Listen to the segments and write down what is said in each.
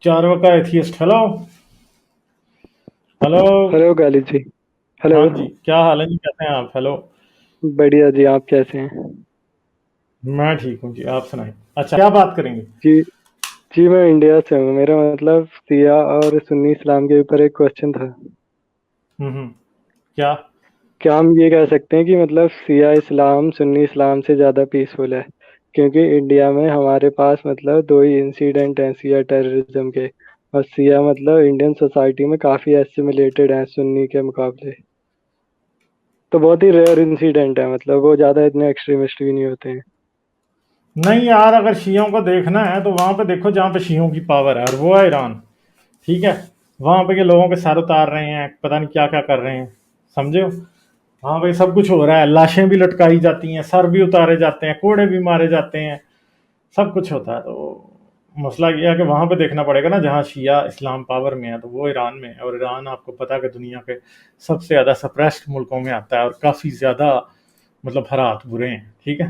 चार्वा का atheist. Hello. Hello. Hello Ghalib ji. Hello. हाँ जी, क्या हाल है जी, कैसे हैं आप? हेलो। बढ़िया जी, आप कैसे हैं? मैं ठीक हूँ जी, आप सुनाएं। अच्छा, क्या बात करेंगे? जी। जी, मैं इंडिया से हूँ। मेरा मतलब सिया और सुन्नी इस्लाम के ऊपर एक क्वेश्चन था। हम्म। क्या? क्या हम ये कह सकते हैं कि मतलब सिया इस्लाम सुन्नी इस्लाम से ज़्यादा पीसफुल है? क्योंकि इंडिया में हमारे पास मतलब दो ही इंसिडेंट हैं सिया टेररिज्म के। और सिया मतलब इंडियन सोसाइटी में काफ़ी एसिमिलेटेड हैं सुन्नी के मुकाबले। तो बहुत ही रेयर इंसिडेंट है, मतलब वो ज़्यादा इतने एक्सट्रीमिस्ट भी नहीं होते हैं। नहीं यार, अगर शियों को देखना है तो वहां पे देखो जहाँ पे शियों की पावर है, और वो है ईरान। ठीक है। वहां पे के लोगों के सर उतार रहे हैं, पता नहीं क्या क्या कर रहे हैं। समझे हो? वहां पे सब कुछ हो रहा है, लाशें भी लटकाई जाती हैं, सर भी उतारे जाते हैं, कोड़े भी मारे जाते हैं, सब कुछ होता है। तो मसला ये है कि वहां पे देखना पड़ेगा ना, जहाँ शिया इस्लाम पावर में है, तो वो ईरान में है। और ईरान आपको पता है कि दुनिया के सबसे ज्यादा सप्रेस्ड मुल्कों में आता है, और काफी ज्यादा मतलब हालात बुरे हैं। ठीक है।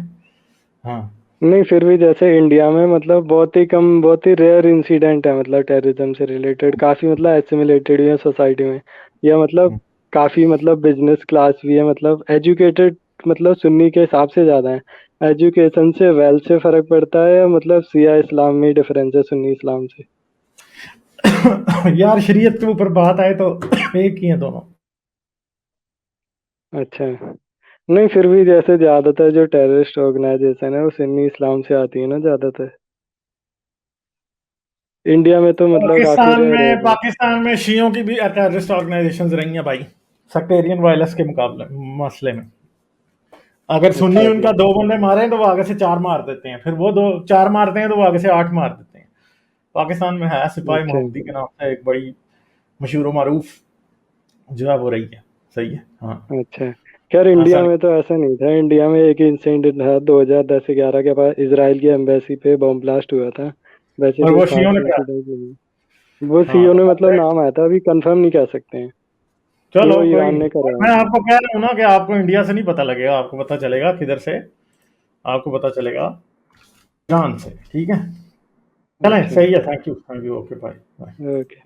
हाँ। नहीं, फिर भी जैसे इंडिया में मतलब बहुत ही कम, बहुत ही रेयर इंसिडेंट है मतलब टेररिज्म से रिलेटेड, काफी मतलब एसिमिलेटेड भी है सोसाइटी में। या मतलब काफी मतलब बिजनेस क्लास भी है, मतलब एजुकेटेड, मतलब सुन्नी के हिसाब से ज्यादा है। एजुकेशन से, वेल्थ से फर्क पड़ता है, या मतलब सिया इस्लाम में डिफरेंस है सुन्नी इस्लाम से? यार, शरीयत के ऊपर बात आए तो एक ही है दोनों। अच्छा। नहीं, फिर भी जैसे ज्यादातर जो टेररिस्ट ऑर्गेनाइजेशन है वो सुन्नी इस्लाम से आती है ना ज्यादातर। इंडिया में तो मतलब काफी रेयर है वो। पाकिस्तान में शियों की भी टेररिस्ट ऑर्गेनाइजेशंस रही हैं भाई, सेक्टेरियन वायलेंस के मुकाबले मसले में। अगर सुन्नी अच्छा जी। उनका दो बंदे मारे तो वो आगे से चार मार देते हैं, फिर वो दो चार मारते हैं तो वो आगे से आठ मार देते हैं। पाकिस्तान में है सिपाही अच्छा। मोहम्मदी के नाम से एक बड़ी मशहूर मारूफ जो है वो रही है। सही है, हाँ। अच्छा। खैर ऐसा इंडिया नहीं। में तो ऐसा नहीं था। इंडिया में एक इंसिडेंट था 2010-11 के बाद, इसराइल की एम्बेसी पे बॉम्ब ब्लास्ट हुआ था। वैसे और कोई वो शियों खास ने क्या? इंसिडेंट नहीं। वो हाँ सीओ तो ने मतलब अब नाम आया था, अभी कंफर्म नहीं कह सकते हैं कि चलो वो कोई ईरान नहीं, ने और करा मैं है। आपको कह रहा हूँ ना कि आपको इंडिया से नहीं पता लगेगा, आपको पता चलेगा किधर से? आपको पता चलेगा ईरान से। ठीक है। चलें, अच्छा। सही है। Thank you, thank you. Okay, bye bye. Okay.